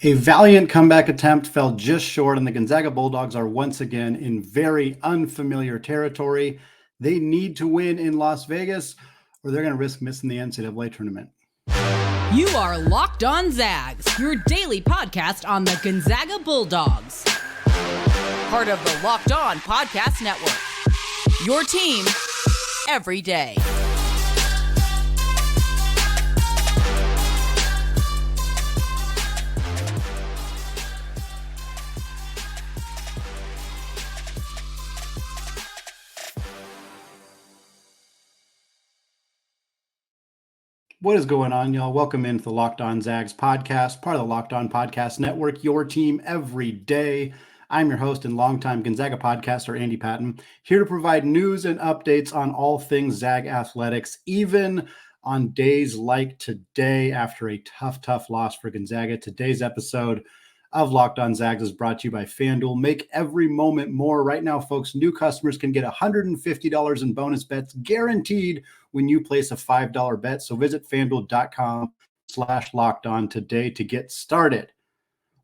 A valiant comeback attempt fell just short, and the Gonzaga Bulldogs are once again in very unfamiliar territory. They need to win in Las Vegas, or they're going to risk missing the NCAA tournament. You are Locked On Zags, your daily podcast on the Gonzaga Bulldogs. Part of the Locked On Podcast Network. Your team every day. What is going on, y'all? Welcome into the Locked On Zags podcast, part of the Locked On Podcast Network, your team every day. I'm your host and longtime Gonzaga podcaster, Andy Patton, here to provide news and updates on all things Zag athletics, even on days like today after a tough loss for Gonzaga. Today's episode of Locked On Zags is brought to you by FanDuel. Make every moment more. Right now, folks, new customers can get $150 in bonus bets guaranteed when you place a $5 bet. So visit FanDuel.com/LockedOn today to get started.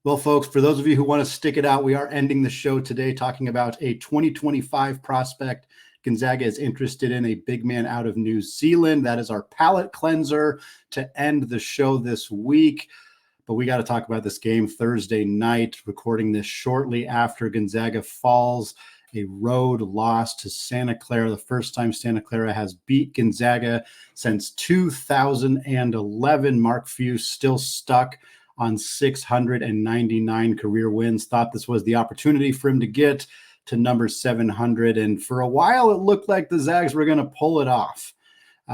Well, folks, for those of you who want to stick it out, we are ending the show today talking about a 2025 prospect Gonzaga is interested in, a big man out of New Zealand. That is our palate cleanser to end the show this week. But we got to talk about this game Thursday night, recording this shortly after Gonzaga falls a road loss to Santa Clara, the first time Santa Clara has beat Gonzaga since 2011. Mark Few still stuck on 699 career wins. Thought this was the opportunity for him to get to number 700. And for a while, it looked like the Zags were going to pull it off.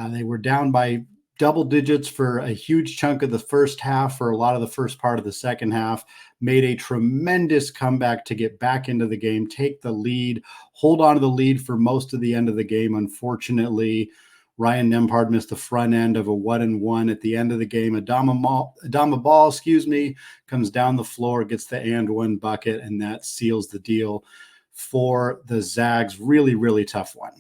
They were down by double digits for a huge chunk of the first half, for a lot of the first part of the second half, made a tremendous comeback to get back into the game, take the lead, hold on to the lead for most of the end of the game. Unfortunately, Ryan Nembhard missed the front end of a 1-and-1 at the end of the game. Adama Ball, comes down the floor, gets the and-one bucket, and that seals the deal for the Zags. Really tough one.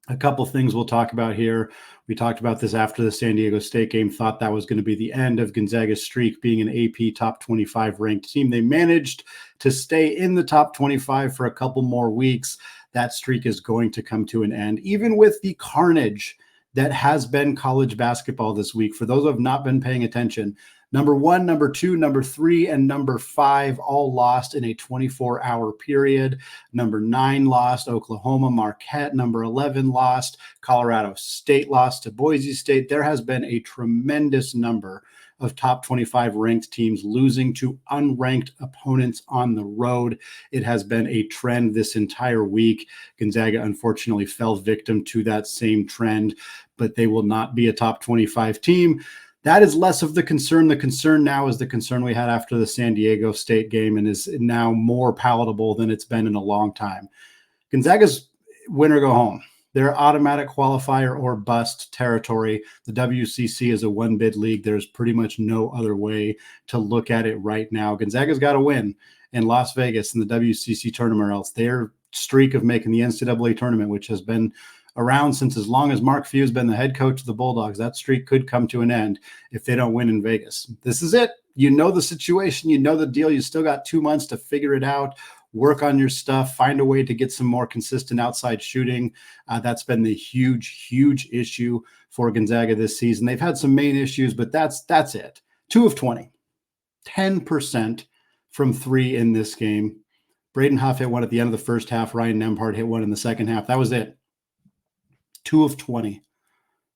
A couple things we'll talk about here. We talked about this after the San Diego State game, thought that was going to be the end of Gonzaga's streak being an AP top 25 ranked team. They managed to stay in the top 25 for a couple more weeks. That streak is going to come to an end, even with the carnage that has been college basketball this week. For those who have not been paying attention, number 1, number 2, number 3, and number 5 all lost in a 24-hour period. Number 9 lost, Oklahoma Marquette. Number 11 lost, Colorado State lost to Boise State. There has been a tremendous number of top 25 ranked teams losing to unranked opponents on the road. It has been a trend this entire week. Gonzaga unfortunately fell victim to that same trend, but they will not be a top 25 team. That is less of the concern. The concern now is the concern we had after the San Diego State game, and is now more palatable than it's been in a long time. Gonzaga's win or go home. They're automatic qualifier or bust territory. The WCC is a one-bid league. There's pretty much no other way to look at it right now. Gonzaga's got to win in Las Vegas in the WCC tournament, or else their streak of making the NCAA tournament, which has been around since as long as Mark Few has been the head coach of the Bulldogs, that streak could come to an end if they don't win in Vegas. This is it. You know the situation. You know the deal. You still got 2 months to figure it out, work on your stuff, find a way to get some more consistent outside shooting. That's been the huge issue for Gonzaga this season. They've had some main issues, but that's it. 2 of 20, 10% from 3 in this game. Braden Huff hit one at the end of the first half. Ryan Nembhard hit one in the second half. That was it. 2 of 20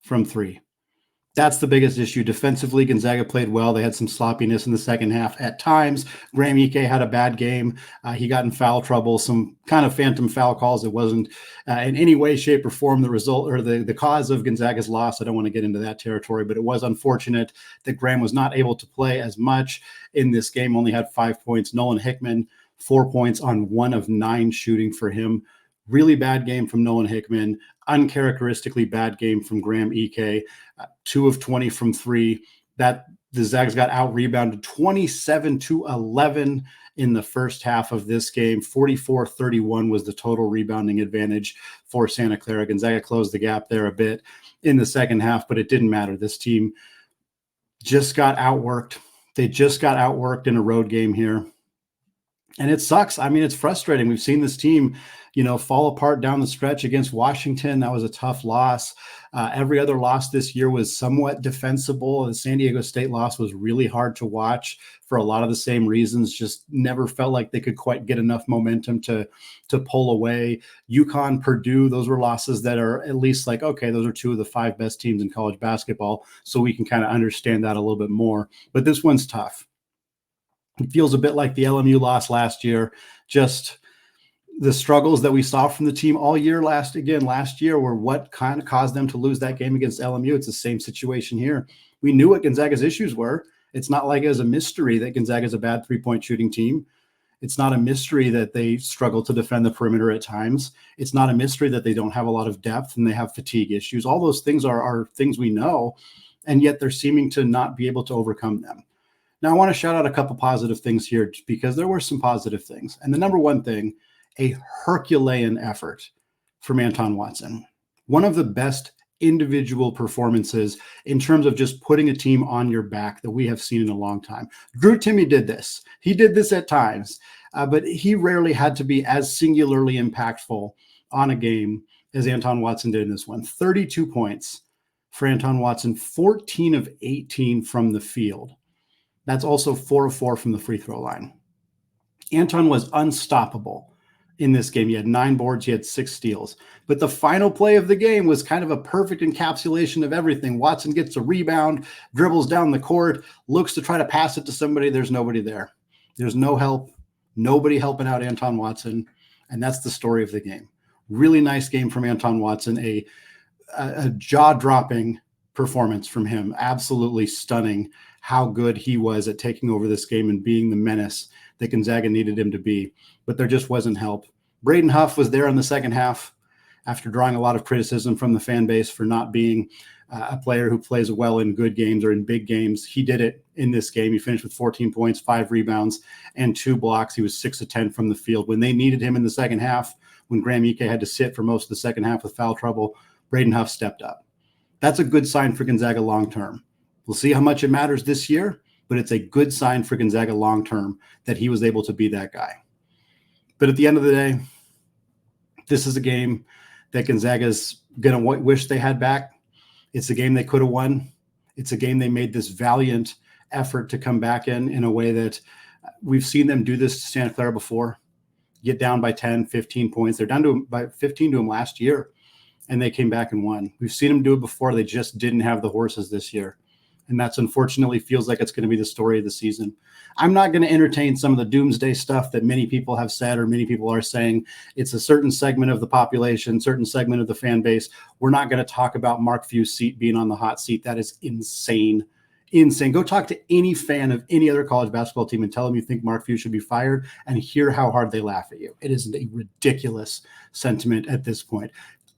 from 3. That's the biggest issue. Defensively, Gonzaga played well. They had some sloppiness in the second half at times. Graham Ike had a bad game. He got in foul trouble, some kind of phantom foul calls. It wasn't in any way, shape, or form the result or the cause of Gonzaga's loss. I don't want to get into that territory, but it was unfortunate that Graham was not able to play as much in this game, only had 5 points. Nolan Hickman, 4 points on 1 of 9 shooting for him. Really bad game from Nolan Hickman. Uncharacteristically bad game from Graham Ike. 2 of 20 from 3. That the Zags got out-rebounded 27-11 in the first half of this game. 44-31 was the total rebounding advantage for Santa Clara. Gonzaga closed the gap there a bit in the second half, but it didn't matter. This team just got outworked. They just got outworked in a road game here. And it sucks. I mean, it's frustrating. We've seen this team, fall apart down the stretch against Washington. That was a tough loss. Every other loss this year was somewhat defensible. The San Diego State loss was really hard to watch for a lot of the same reasons. Just never felt like they could quite get enough momentum to pull away. UConn, Purdue, those were losses that are at least like, okay, those are two of the 5 best teams in college basketball. So we can kind of understand that a little bit more. But this one's tough. It feels a bit like the LMU loss last year. Just the struggles that we saw from the team all year last year were what kind of caused them to lose that game against LMU. It's the same situation here. We knew what Gonzaga's issues were. It's not like it was a mystery that Gonzaga is a bad 3-point shooting team. It's not a mystery that they struggle to defend the perimeter at times. It's not a mystery that they don't have a lot of depth and they have fatigue issues. All those things are things we know, and yet they're seeming to not be able to overcome them. Now, I want to shout out a couple positive things here because there were some positive things. And the number one thing, a Herculean effort from Anton Watson. One of the best individual performances in terms of just putting a team on your back that we have seen in a long time. Drew Timme did this. He did this at times, but he rarely had to be as singularly impactful on a game as Anton Watson did in this one. 32 points for Anton Watson, 14 of 18 from the field. That's also 4 of 4 from the free throw line. Anton was unstoppable in this game. He had 9 boards. He had 6 steals. But the final play of the game was kind of a perfect encapsulation of everything. Watson gets a rebound, dribbles down the court, looks to try to pass it to somebody. There's nobody there. There's no help. Nobody helping out Anton Watson. And that's the story of the game. Really nice game from Anton Watson. A jaw-dropping performance from him. Absolutely stunning how good he was at taking over this game and being the menace that Gonzaga needed him to be. But there just wasn't help. Braden Huff was there in the second half after drawing a lot of criticism from the fan base for not being a player who plays well in good games or in big games. He did it in this game. He finished with 14 points, 5 rebounds, and 2 blocks. He was 6 of 10 from the field. When they needed him in the second half, when Graham Ike had to sit for most of the second half with foul trouble, Braden Huff stepped up. That's a good sign for Gonzaga long-term. We'll see how much it matters this year, but it's a good sign for Gonzaga long-term that he was able to be that guy. But at the end of the day, this is a game that Gonzaga's going to wish they had back. It's a game they could have won. It's a game they made this valiant effort to come back in a way that we've seen them do this to Santa Clara before, get down by 10, 15 points. They're down to by 15 to them last year, and they came back and won. We've seen them do it before. They just didn't have the horses this year. And that's unfortunately feels like it's going to be the story of the season. I'm not going to entertain some of the doomsday stuff that many people have said or many people are saying. It's a certain segment of the population, certain segment of the fan base. We're not going to talk about Mark Few's seat being on the hot seat. That is insane. Insane. Go talk to any fan of any other college basketball team and tell them you think Mark Few should be fired and hear how hard they laugh at you. It is a ridiculous sentiment at this point.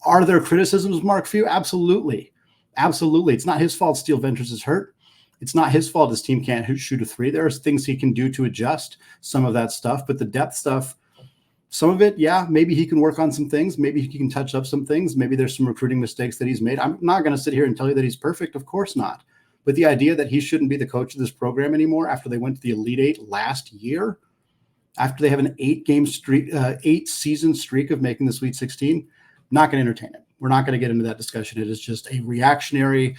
Are there criticisms of Mark Few? Absolutely. Absolutely. It's not his fault Steel Ventures is hurt. It's not his fault his team can't shoot a 3. There are things he can do to adjust some of that stuff, but the depth stuff, some of it, yeah, maybe he can work on some things. Maybe he can touch up some things. Maybe there's some recruiting mistakes that he's made. I'm not going to sit here and tell you that he's perfect. Of course not. But the idea that he shouldn't be the coach of this program anymore after they went to the Elite 8 last year, after they have an 8-season streak of making the Sweet 16, not going to entertain it. We're not going to get into that discussion. It is just a reactionary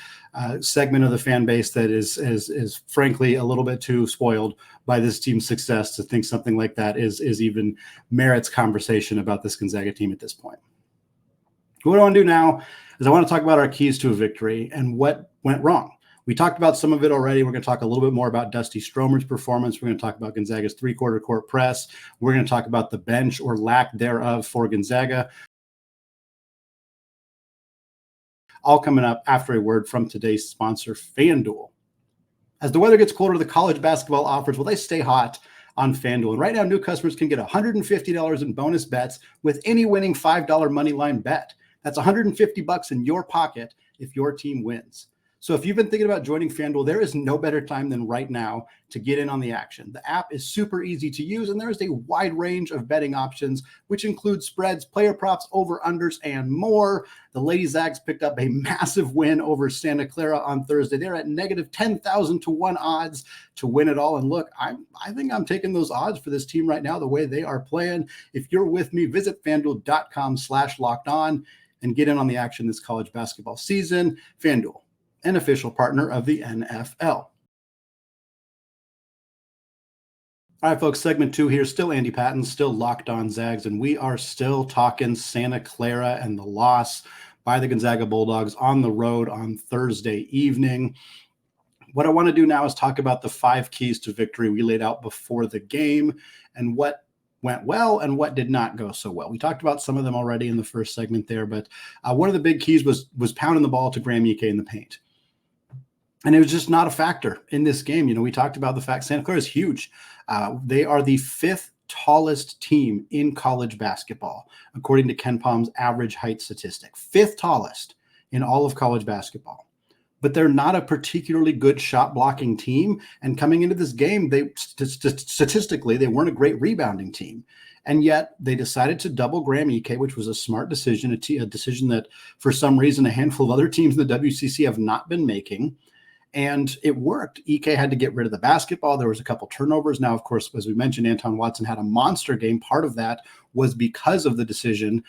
segment of the fan base that is frankly a little bit too spoiled by this team's success to think something like that is even merits conversation about this Gonzaga team at this point. What I want to do now is I want to talk about our keys to a victory and what went wrong. We talked about some of it already. We're going to talk a little bit more about Dusty Stromer's performance. We're going to talk about Gonzaga's 3-quarter court press. We're going to talk about the bench or lack thereof for Gonzaga. All coming up after a word from today's sponsor, FanDuel. As the weather gets colder, the college basketball offers, well, they stay hot on FanDuel. And right now, new customers can get $150 in bonus bets with any winning $5 money line bet. That's $150 in your pocket if your team wins. So if you've been thinking about joining FanDuel, there is no better time than right now to get in on the action. The app is super easy to use, and there is a wide range of betting options, which include spreads, player props, over-unders, and more. The Lady Zags picked up a massive win over Santa Clara on Thursday. They're at negative 10,000 to 1 odds to win it all. And look, I think I'm taking those odds for this team right now, the way they are playing. If you're with me, visit FanDuel.com/lockedon and get in on the action this college basketball season. FanDuel, an official partner of the NFL. All right, folks, segment 2 here. Still Andy Patton, still Locked On Zags, and we are still talking Santa Clara and the loss by the Gonzaga Bulldogs on the road on Thursday evening. What I want to do now is talk about the 5 keys to victory we laid out before the game and what went well and what did not go so well. We talked about some of them already in the first segment there, but one of the big keys was pounding the ball to Graham Ike in the paint. And it was just not a factor in this game. You know, we talked about the fact Santa Clara is huge. They are the 5th tallest team in college basketball, according to Ken Palm's average height statistic. 5th tallest in all of college basketball. But they're not a particularly good shot blocking team. And coming into this game, they statistically, they weren't a great rebounding team. And yet they decided to double Graham Ike, which was a smart decision, a decision that for some reason a handful of other teams in the WCC have not been making. And it worked. Ike had to get rid of the basketball. There was a couple turnovers. Now, of course, as we mentioned, Anton Watson had a monster game. Part of that was because of the decision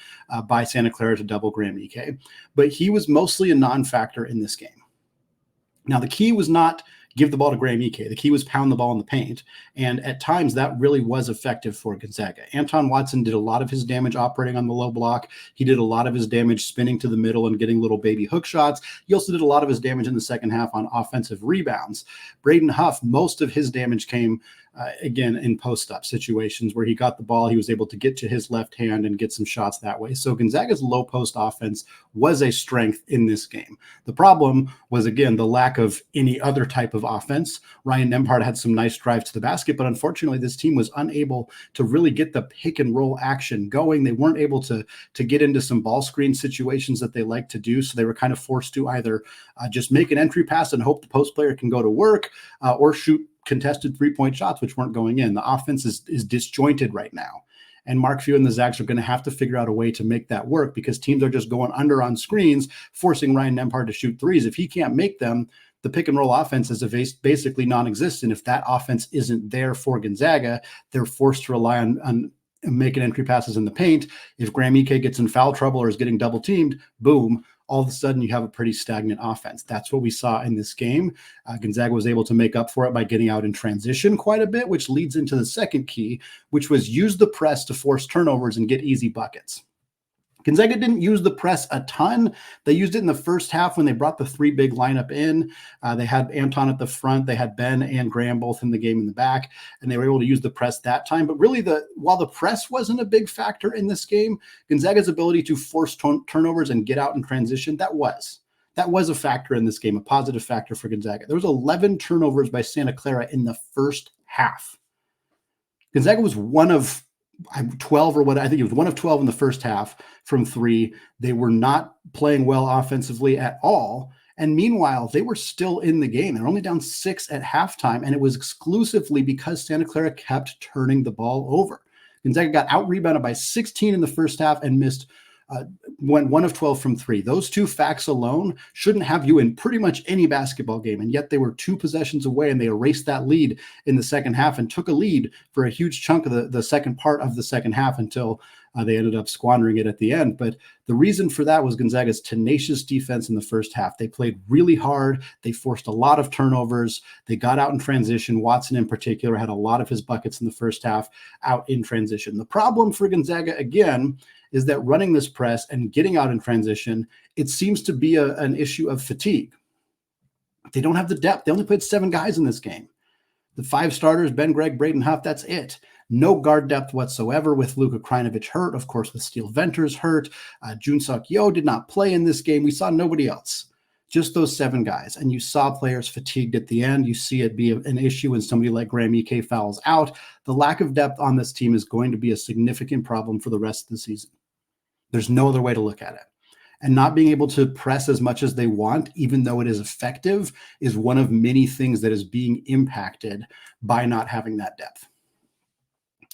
by Santa Clara to double Graham Ike. But he was mostly a non-factor in this game. Now, the key was not give the ball to Graham Ike. The key was pound the ball in the paint. And at times that really was effective for Gonzaga. Anton Watson did a lot of his damage operating on the low block. He did a lot of his damage spinning to the middle and getting little baby hook shots. He also did a lot of his damage in the second half on offensive rebounds. Braden Huff, most of his damage came again in post-up situations where he got the ball. He was able to get to his left hand and get some shots that way. So Gonzaga's low post offense was a strength in this game. The problem was, again, the lack of any other type of offense. Ryan Nembhard had some nice drives to the basket, but unfortunately this team was unable to really get the pick and roll action going. They weren't able to get into some ball screen situations that they like to do. So they were kind of forced to either just make an entry pass and hope the post player can go to work or shoot contested 3-point shots, which weren't going in. The offense is disjointed right now. And Mark Few and the Zags are going to have to figure out a way to make that work because teams are just going under on screens, forcing Ryan Nembhard to shoot threes. If he can't make them, the pick and roll offense is basically non-existent. If that offense isn't there for Gonzaga, they're forced to rely on making entry passes in the paint. If Graham Ike gets in foul trouble or is getting double teamed, boom, all of a sudden you have a pretty stagnant offense. That's what we saw in this game. Gonzaga was able to make up for it by getting out in transition quite a bit, which leads into the second key, which was use the press to force turnovers and get easy buckets. Gonzaga didn't use the press a ton. They used it in the first half when they brought the 3 big lineup in. They had Anton at the front. They had Ben and Graham both in the game in the back, and they were able to use the press that time. But really, while the press wasn't a big factor in this game, Gonzaga's ability to force turnovers and get out in transition, that was a factor in this game, a positive factor for Gonzaga. There was 11 turnovers by Santa Clara in the first half. Gonzaga was one of 12 or what, I think it was one of 12 in the first half from 3. They were not playing well offensively at all. And meanwhile, they were still in the game. They're only down 6 at halftime. And it was exclusively because Santa Clara kept turning the ball over. Gonzaga got out rebounded by 16 in the first half and went 1 of 12 from 3. Those 2 facts alone shouldn't have you in pretty much any basketball game. And yet they were 2 possessions away and they erased that lead in the second half and took a lead for a huge chunk of the second part of the second half until they ended up squandering it at the end. But the reason for that was Gonzaga's tenacious defense in the first half. They played really hard. They forced a lot of turnovers. They got out in transition. Watson in particular had a lot of his buckets in the first half out in transition. The problem for Gonzaga, again, is that running this press and getting out in transition, it seems to be an issue of fatigue. They don't have the depth. They only played 7 guys in this game. The 5 starters, Ben Gregg, Braden Huff, that's it. No guard depth whatsoever with Luka Krajinovic hurt. Of course, with Steel Venters hurt. Junseok Yo did not play in this game. We saw nobody else. Just those 7 guys. And you saw players fatigued at the end. You see it be an issue when somebody like Graham Ike fouls out. The lack of depth on this team is going to be a significant problem for the rest of the season. There's no other way to look at it. And not being able to press as much as they want, even though it is effective, is one of many things that is being impacted by not having that depth.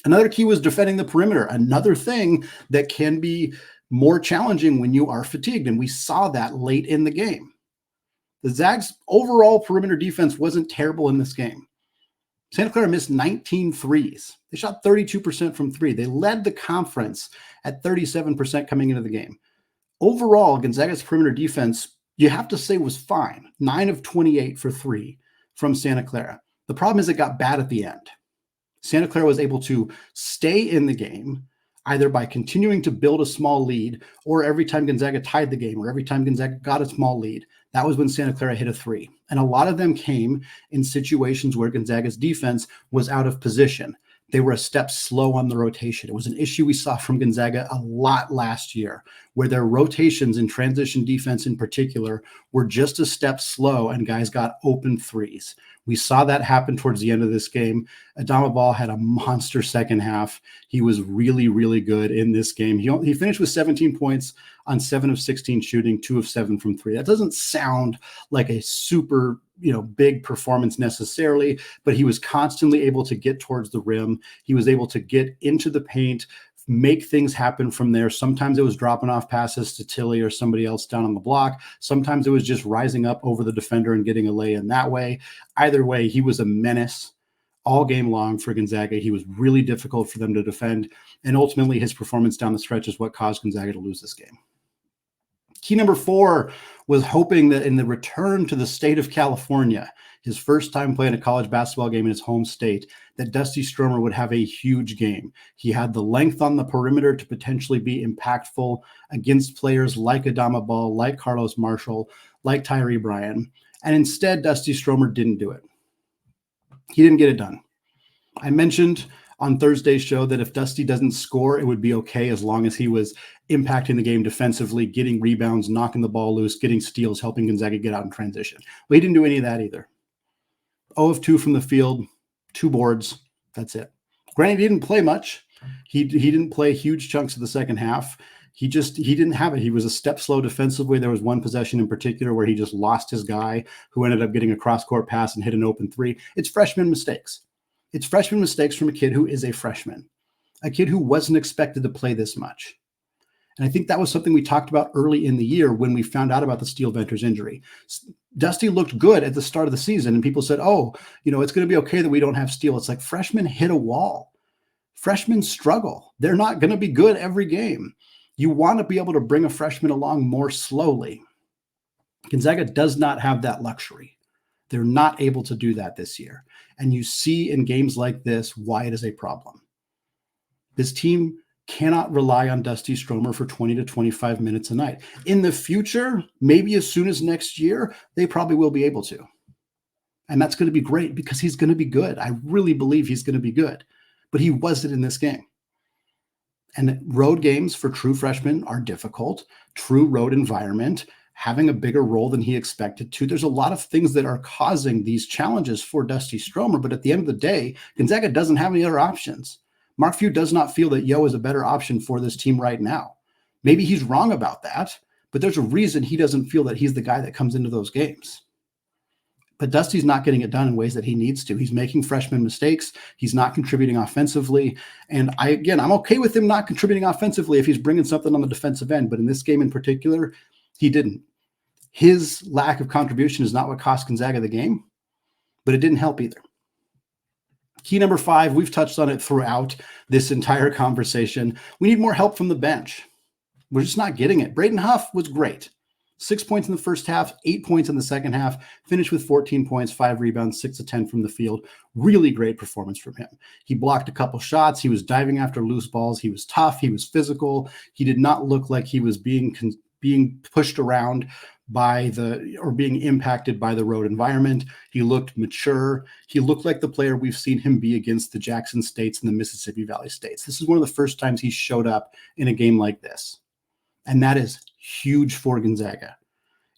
Another key was defending the perimeter, another thing that can be more challenging when you are fatigued. And we saw that late in the game. The Zags' overall perimeter defense wasn't terrible in this game. Santa Clara missed 19 threes. They shot 32% from three. They led the conference at 37% coming into the game. Overall, Gonzaga's perimeter defense, you have to say, was fine. 9 of 28 for three from Santa Clara. The problem is it got bad at the end. Santa Clara was able to stay in the game either by continuing to build a small lead, or every time Gonzaga tied the game, or every time Gonzaga got a small lead, that was when Santa Clara hit a three. And a lot of them came in situations where Gonzaga's defense was out of position. They were a step slow on the rotation. It was an issue we saw from Gonzaga a lot last year, where their rotations in transition defense in particular were just a step slow and guys got open threes. We saw that happen towards the end of this game. Adama Ball had a monster second half. He was really, really good in this game. He finished with 17 points on 7 of 16 shooting, 2 of 7 from three. That doesn't sound like a super, big performance necessarily, but he was constantly able to get towards the rim. He was able to get into the paint, make things happen from there. Sometimes it was dropping off passes to Tilly or somebody else down on the block. Sometimes it was just rising up over the defender and getting a lay in that way. Either way, he was a menace all game long for Gonzaga. He was really difficult for them to defend. And ultimately, his performance down the stretch is what caused Gonzaga to lose this game. Key number 4 was hoping that in the return to the state of California, his first time playing a college basketball game in his home state, that Dusty Stromer would have a huge game. He had the length on the perimeter to potentially be impactful against players like Adama Ball, like Carlos Marshall, like Tyree Bryan. And instead, Dusty Stromer didn't do it. He didn't get it done. I mentioned on Thursday's show that if Dusty doesn't score, it would be okay as long as he was impacting the game defensively, getting rebounds, knocking the ball loose, getting steals, helping Gonzaga get out in transition. But he didn't do any of that either. 0 of 2 from the field, 2 boards. That's it. Granted, he didn't play much. He didn't play huge chunks of the second half. He didn't have it. He was a step slow defensively. There was one possession in particular where he just lost his guy, who ended up getting a cross-court pass and hit an open three. It's freshman mistakes. It's freshman mistakes from a kid who is a freshman, a kid who wasn't expected to play this much. And I think that was something we talked about early in the year when we found out about the Steele Venters injury. Dusty looked good at the start of the season, and people said, it's going to be okay that we don't have Steele. It's like freshmen hit a wall. Freshmen struggle. They're not going to be good every game. You want to be able to bring a freshman along more slowly. Gonzaga does not have that luxury. They're not able to do that this year. And you see in games like this why it is a problem. This team cannot rely on Dusty Stromer for 20 to 25 minutes a night. In the future, maybe as soon as next year, they probably will be able to. And that's going to be great because he's going to be good. I really believe he's going to be good. But he wasn't in this game. And road games for true freshmen are difficult. True road environment, having a bigger role than he expected to. There's a lot of things that are causing these challenges for Dusty Stromer. But at the end of the day, Gonzaga doesn't have any other options. Mark Few does not feel that Yo is a better option for this team right now. Maybe he's wrong about that, but there's a reason he doesn't feel that he's the guy that comes into those games. But Dusty's not getting it done in ways that he needs to. He's making freshman mistakes. He's not contributing offensively. And I'm okay with him not contributing offensively if he's bringing something on the defensive end. But in this game in particular, he didn't. His lack of contribution is not what cost Gonzaga the game, but it didn't help either. Key number 5, we've touched on it throughout this entire conversation. We need more help from the bench. We're just not getting it. Braden Huff was great. 6 points in the first half, 8 points in the second half, finished with 14 points, 5 rebounds, 6 of 10 from the field. Really great performance from him. He blocked a couple shots. He was diving after loose balls. He was tough. He was physical. He did not look like he was being pushed around being impacted by the road environment. He looked mature. He looked like the player we've seen him be against the Jackson States and the Mississippi Valley States. This is one of the first times he showed up in a game like this. And that is huge for Gonzaga.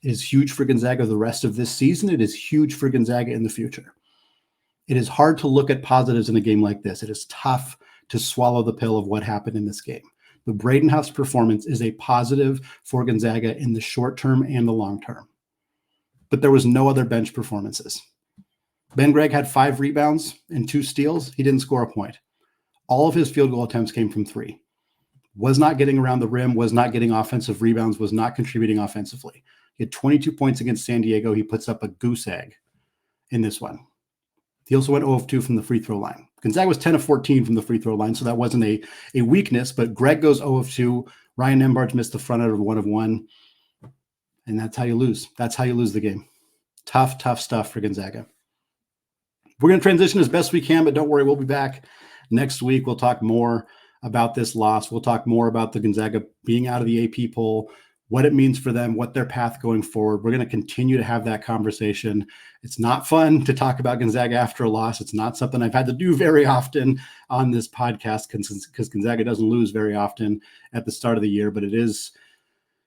It is huge for Gonzaga the rest of this season. It is huge for Gonzaga in the future. It is hard to look at positives in a game like this. It is tough to swallow the pill of what happened in this game. But Braden Huff's performance is a positive for Gonzaga in the short term and the long term. But there was no other bench performances. Ben Gregg had 5 rebounds and 2 steals. He didn't score a point. All of his field goal attempts came from 3. Was not getting around the rim, was not getting offensive rebounds, was not contributing offensively. He had 22 points against San Diego. He puts up a goose egg in this one. He also went 0 of 2 from the free throw line. Gonzaga was 10 of 14 from the free throw line, so that wasn't a weakness, but Gregg goes 0 of 2. Ryan Nembhard missed the front out of 1 of 1. And that's how you lose. That's how you lose the game. Tough stuff for Gonzaga. We're going to transition as best we can, but don't worry, we'll be back next week. We'll talk more about this loss. We'll talk more about the Gonzaga being out of the AP poll, what it means for them, what their path going forward. We're going to continue to have that conversation. It's not fun to talk about Gonzaga after a loss. It's not something I've had to do very often on this podcast because Gonzaga doesn't lose very often at the start of the year, but it is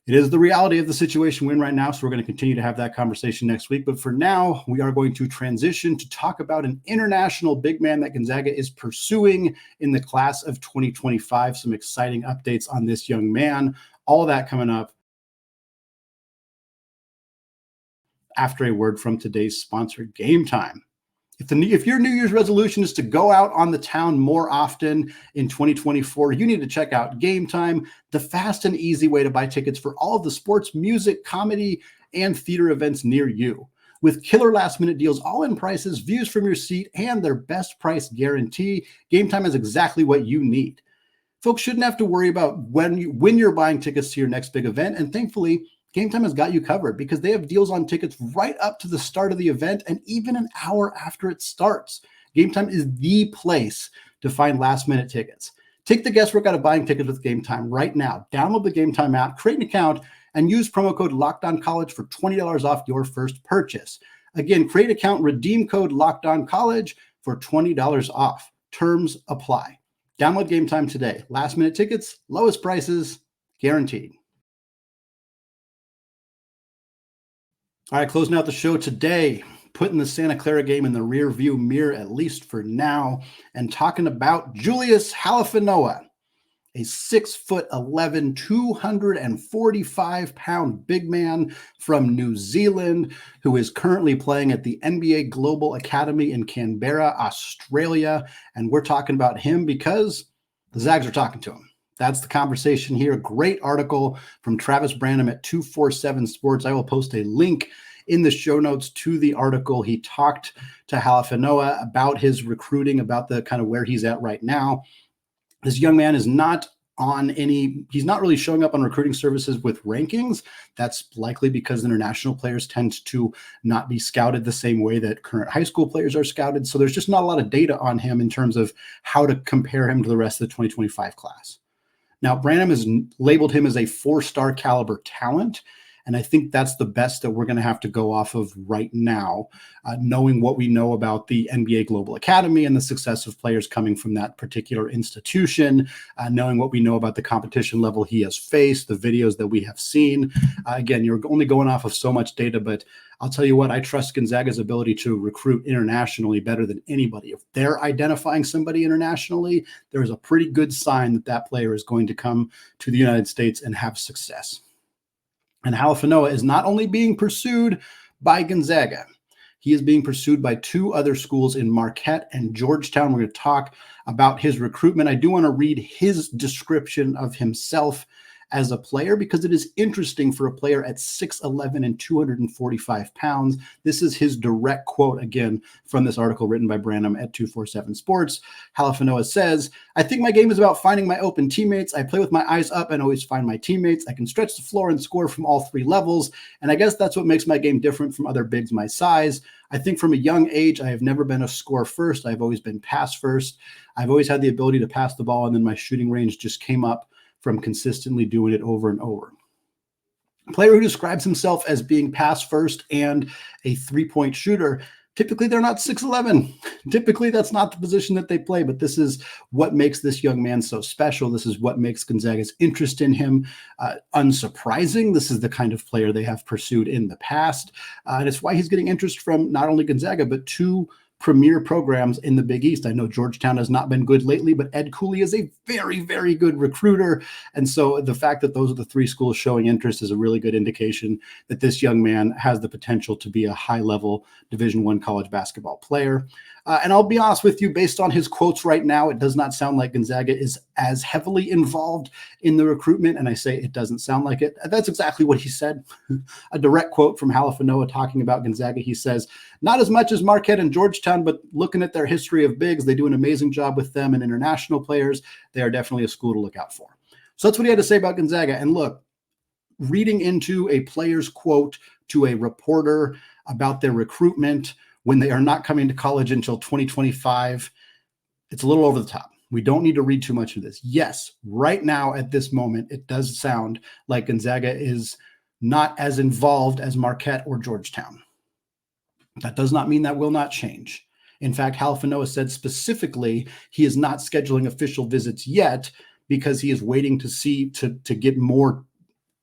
the reality of the situation we're in right now. So we're going to continue to have that conversation next week. But for now, we are going to transition to talk about an international big man that Gonzaga is pursuing in the class of 2025. Some exciting updates on this young man. All of that coming up after a word from today's sponsor, Game Time. If your New Year's resolution is to go out on the town more often in 2024, you need to check out Game Time, the fast and easy way to buy tickets for all of the sports, music, comedy, and theater events near you. With killer last-minute deals, all-in prices, views from your seat, and their best price guarantee, Game Time is exactly what you need. Folks shouldn't have to worry about when you're buying tickets to your next big event, and thankfully, Game Time has got you covered because they have deals on tickets right up to the start of the event and even an hour after it starts. Game Time is the place to find last-minute tickets. Take the guesswork out of buying tickets with Game Time right now. Download the Game Time app, create an account, and use promo code LOCKEDONCollege for $20 off your first purchase. Again, create an account, redeem code LOCKEDONCollege for $20 off. Terms apply. Download Game Time today. Last-minute tickets, lowest prices, guaranteed. All right, closing out the show today, putting the Santa Clara game in the rear view mirror, at least for now, and talking about Julius Halifanoa, a 6'11", 245-pound big man from New Zealand who is currently playing at the NBA Global Academy in Canberra, Australia. And we're talking about him because the Zags are talking to him. That's the conversation here. Great article from Travis Branham at 247 Sports. I will post a link in the show notes to the article. He talked to Halifanoa about his recruiting, about the kind of where he's at right now. This young man is not he's not really showing up on recruiting services with rankings. That's likely because international players tend to not be scouted the same way that current high school players are scouted. So there's just not a lot of data on him in terms of how to compare him to the rest of the 2025 class. Now, Branham has labeled him as a 4-star caliber talent, and I think that's the best that we're going to have to go off of right now, knowing what we know about the NBA Global Academy and the success of players coming from that particular institution, knowing what we know about the competition level he has faced, the videos that we have seen. Again, you're only going off of so much data, but I'll tell you what, I trust Gonzaga's ability to recruit internationally better than anybody. If they're identifying somebody internationally, there's a pretty good sign that that player is going to come to the United States and have success. And Halifanoa is not only being pursued by Gonzaga, he is being pursued by 2 other schools in Marquette and Georgetown. We're going to talk about his recruitment. I do want to read his description of himself as a player because it is interesting for a player at 6'11" and 245 pounds. This is his direct quote, again, from this article written by Branham at 247 Sports. Halifanoa says, "I think my game is about finding my open teammates. I play with my eyes up and always find my teammates. I can stretch the floor and score from all 3 levels. And I guess that's what makes my game different from other bigs my size. I think from a young age, I have never been a score first. I've always been pass first. I've always had the ability to pass the ball, and then my shooting range just came up from consistently doing it over and over." A player who describes himself as being pass first and a 3-point shooter, typically they're not 6'11". Typically that's not the position that they play, but this is what makes this young man so special. This is what makes Gonzaga's interest in him unsurprising. This is the kind of player they have pursued in the past. And it's why he's getting interest from not only Gonzaga, but 2 premier programs in the Big East. I know Georgetown has not been good lately, but Ed Cooley is a very, very good recruiter. And so the fact that those are the three schools showing interest is a really good indication that this young man has the potential to be a high-level Division I college basketball player. And I'll be honest with you, based on his quotes right now, it does not sound like Gonzaga is as heavily involved in the recruitment. And I say it doesn't sound like it. That's exactly what he said. A direct quote from Halifanoa talking about Gonzaga. He says, not as much as Marquette and Georgetown, but looking at their history of bigs, they do an amazing job with them and international players. They are definitely a school to look out for. So that's what he had to say about Gonzaga. And look, reading into a player's quote to a reporter about their recruitment when they are not coming to college until 2025, it's a little over the top. We don't need to read too much of this. Yes, right now at this moment, it does sound like Gonzaga is not as involved as Marquette or Georgetown. That does not mean that will not change. In fact, Halifanoa said specifically he is not scheduling official visits yet because he is waiting to see to get more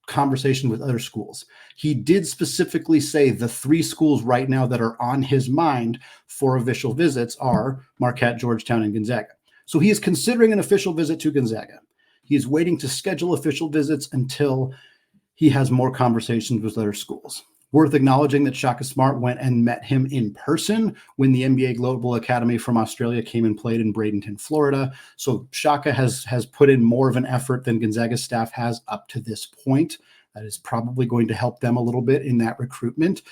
conversation with other schools. He did specifically say the three schools right now that are on his mind for official visits are Marquette, Georgetown, and Gonzaga. So he is considering an official visit to Gonzaga. He is waiting to schedule official visits until he has more conversations with other schools. Worth acknowledging that Shaka Smart went and met him in person when the NBA Global Academy from Australia came and played in Bradenton, Florida. So Shaka has put in more of an effort than Gonzaga's staff has up to this point. That is probably going to help them a little bit in that recruitment.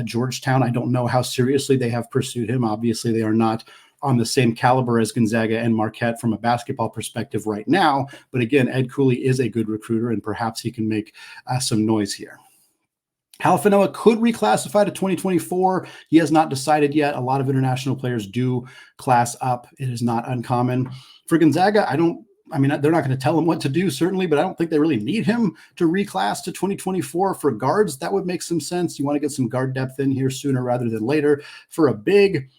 Georgetown, I don't know how seriously they have pursued him. Obviously, they are not on the same caliber as Gonzaga and Marquette from a basketball perspective right now. But again, Ed Cooley is a good recruiter, and perhaps he can make some noise here. Halifanoa could reclassify to 2024. He has not decided yet. A lot of international players do class up. It is not uncommon. For Gonzaga, they're not going to tell him what to do, certainly, but I don't think they really need him to reclass to 2024. For guards, that would make some sense. You want to get some guard depth in here sooner rather than later. For a big,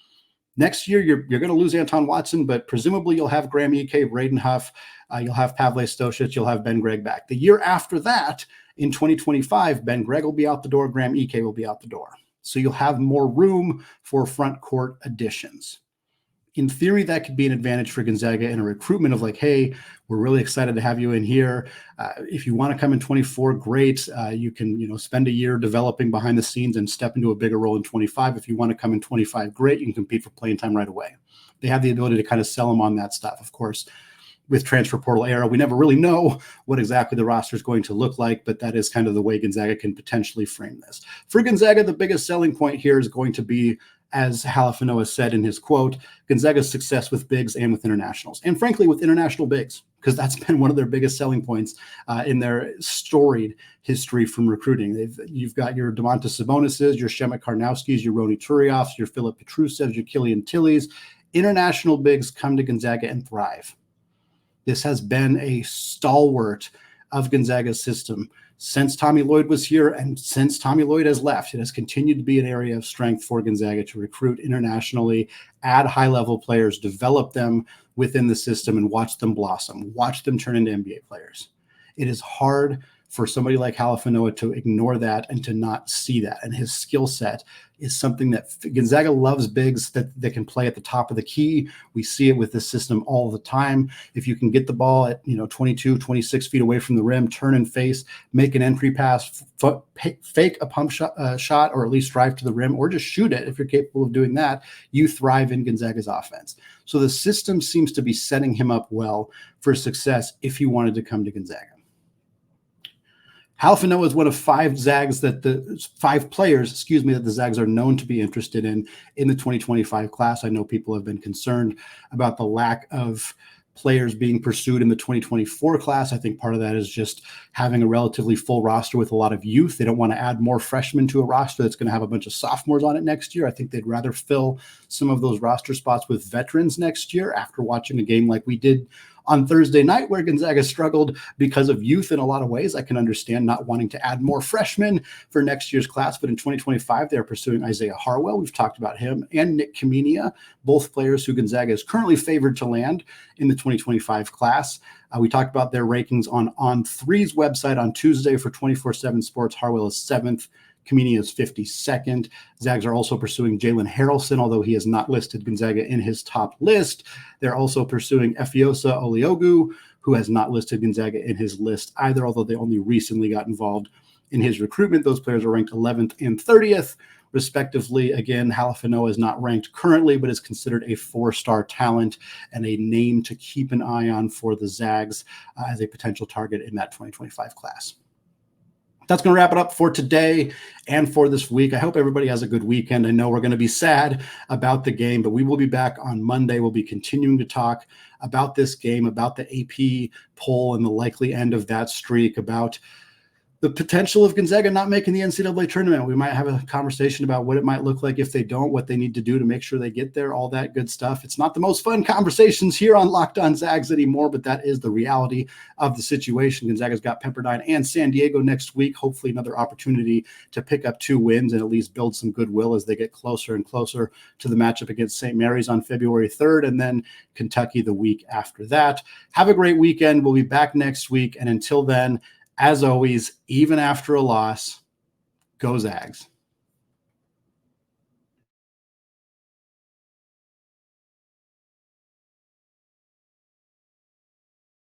next year, you're going to lose Anton Watson, but presumably you'll have Graham Ike, Braden Huff, you'll have Pavle Stosic, you'll have Ben Gregg back. The year after that, in 2025, Ben Gregg will be out the door, Graham Ike will be out the door. So you'll have more room for front court additions. In theory, that could be an advantage for Gonzaga in a recruitment of like, hey, we're really excited to have you in here. If you want to come in 24, great. You can, spend a year developing behind the scenes and step into a bigger role in 25. If you want to come in 25, great. You can compete for playing time right away. They have the ability to kind of sell them on that stuff. Of course, with transfer portal era, we never really know what exactly the roster is going to look like, but that is kind of the way Gonzaga can potentially frame this. For Gonzaga, the biggest selling point here is going to be, as Halifanoa said in his quote, Gonzaga's success with bigs and with internationals, and frankly with international bigs, because that's been one of their biggest selling points in their storied history from recruiting. You've got your Domantas Sabonises, your Shemek Karnowskis, your Roni Turiafs, your Filip Petrusevs, your Killian Tillies. International bigs come to Gonzaga and thrive. This has been a stalwart of Gonzaga's system since Tommy Lloyd was here and since Tommy Lloyd has left. It has continued to be an area of strength for Gonzaga to recruit internationally, add high-level players, develop them within the system, and watch them blossom, watch them turn into NBA players. It is hard for somebody like Halifanoa to ignore that and to not see that. And his skill set is something that Gonzaga loves bigs that can play at the top of the key. We see it with this system all the time. If you can get the ball at 22, 26 feet away from the rim, turn and face, make an entry pass, fake a pump shot, or at least drive to the rim, or just shoot it. If you're capable of doing that, you thrive in Gonzaga's offense. So the system seems to be setting him up well for success if he wanted to come to Gonzaga. Halifanoa is one of five players that the Zags are known to be interested in the 2025 class. I know people have been concerned about the lack of players being pursued in the 2024 class. I think part of that is just having a relatively full roster with a lot of youth. They don't want to add more freshmen to a roster that's going to have a bunch of sophomores on it next year. I think they'd rather fill some of those roster spots with veterans next year after watching a game like we did on Thursday night where Gonzaga struggled because of youth in a lot of ways. I can understand not wanting to add more freshmen for next year's class, but in 2025, they're pursuing Isaiah Harwell. We've talked about him, and Nick Kaminia, both players who Gonzaga is currently favored to land in the 2025 class. We talked about their rankings on On3's website on Tuesday for 24/7 Sports. Harwell is 7th, Kamini is 52nd. Zags are also pursuing Jalen Harrelson, although he has not listed Gonzaga in his top list. They're also pursuing Efiosa Oliogu, who has not listed Gonzaga in his list either, although they only recently got involved in his recruitment. Those players are ranked 11th and 30th, respectively. Again, Halafinoa is not ranked currently, but is considered a 4-star talent and a name to keep an eye on for the Zags as a potential target in that 2025 class. That's going to wrap it up for today and for this week. I hope everybody has a good weekend. I know we're going to be sad about the game, but we will be back on Monday. We'll be continuing to talk about this game, about the AP poll and the likely end of that streak, about the potential of Gonzaga not making the NCAA tournament. We might have a conversation about what it might look like if they don't, what they need to do to make sure they get there, all that good stuff. It's not the most fun conversations here on Locked On Zags anymore, but that is the reality of the situation. Gonzaga's got Pepperdine and San Diego next week. Hopefully another opportunity to pick up 2 wins and at least build some goodwill as they get closer and closer to the matchup against St. Mary's on February 3rd, and then Kentucky the week after that. Have a great weekend. We'll be back next week. And until then, as always, even after a loss, go Zags.